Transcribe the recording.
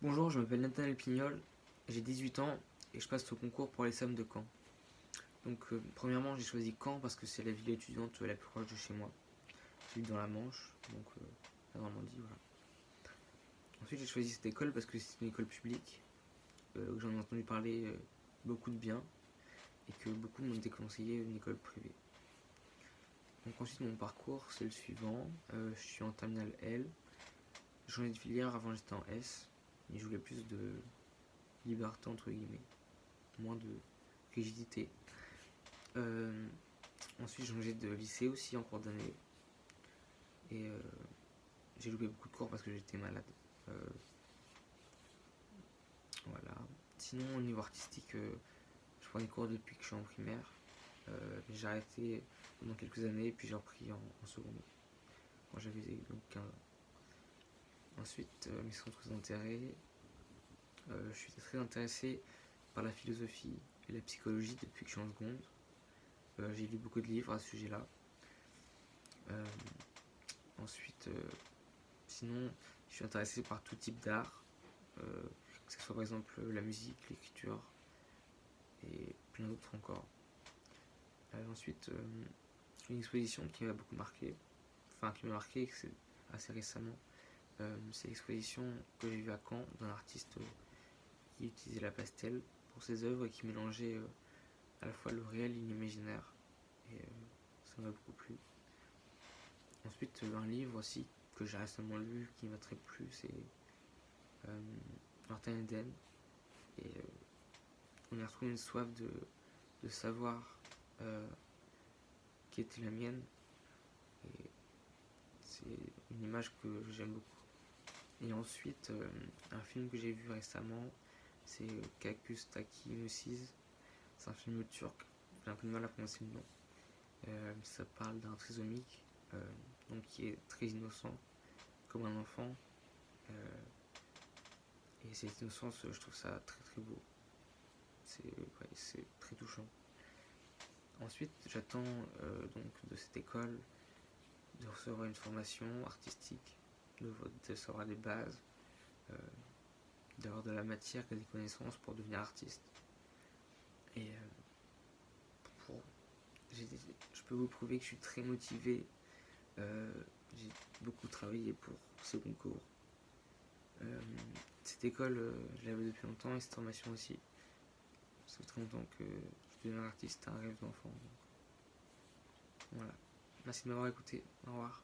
Bonjour, je m'appelle Nathanaël Pignol, j'ai 18 ans et je passe au concours pour les SAM de Caen. Donc premièrement j'ai choisi Caen parce que c'est la ville étudiante la plus proche de chez moi. J'habite dans la Manche, donc la Normandie, voilà. Ensuite j'ai choisi cette école parce que c'est une école publique, où j'en ai entendu parler beaucoup de bien et que beaucoup m'ont déconseillé une école privée. Donc ensuite mon parcours c'est le suivant, je suis en terminale L, j'ai changé de filière, avant j'étais en S, et je voulais plus de liberté entre guillemets, moins de rigidité. Ensuite j'ai changé de lycée aussi en cours d'année et j'ai loupé beaucoup de cours parce que j'étais malade. Voilà. Sinon au niveau artistique, je prends des cours depuis que je suis en primaire. J'ai arrêté pendant quelques années puis j'ai repris en seconde quand j'avais donc 15 ans. Ensuite mes centres d'intérêt, je suis très intéressé par la philosophie et la psychologie depuis que je suis en seconde. J'ai lu beaucoup de livres à ce sujet-là. Ensuite, sinon, je suis intéressé par tout type d'art, que ce soit par exemple la musique, l'écriture et plein d'autres encore. Ensuite, une exposition qui m'a beaucoup marqué, qui m'a marqué c'est assez récemment, c'est l'exposition que j'ai vue à Caen d'un artiste qui utilisait la pastel pour ses œuvres et qui mélangeait à la fois le réel et l'imaginaire. Et ça m'a beaucoup plu. Ensuite, un livre aussi que j'ai récemment lu qui m'a très plu, c'est Martin Eden. Et on y retrouve une soif de savoir qui était la mienne. Et c'est une image que j'aime beaucoup. Et ensuite, un film que j'ai vu récemment, c'est Kakus Taki Musiz. C'est un film turc. J'ai un peu de mal à prononcer le nom. Ça parle d'un trisomique, donc qui est très innocent, comme un enfant. Et cette innocence, je trouve ça très très beau. C'est très touchant. Ensuite, j'attends donc de cette école de recevoir une formation artistique, de recevoir des bases, d'avoir de la matière et des connaissances pour devenir artiste. Et je peux vous prouver que je suis très motivé. J'ai beaucoup travaillé pour ce concours. Cette école, je l'avais depuis longtemps et cette formation aussi. Ça fait très longtemps que je deviens artiste, c'est un rêve d'enfant. Donc, voilà. Merci de m'avoir écouté. Au revoir.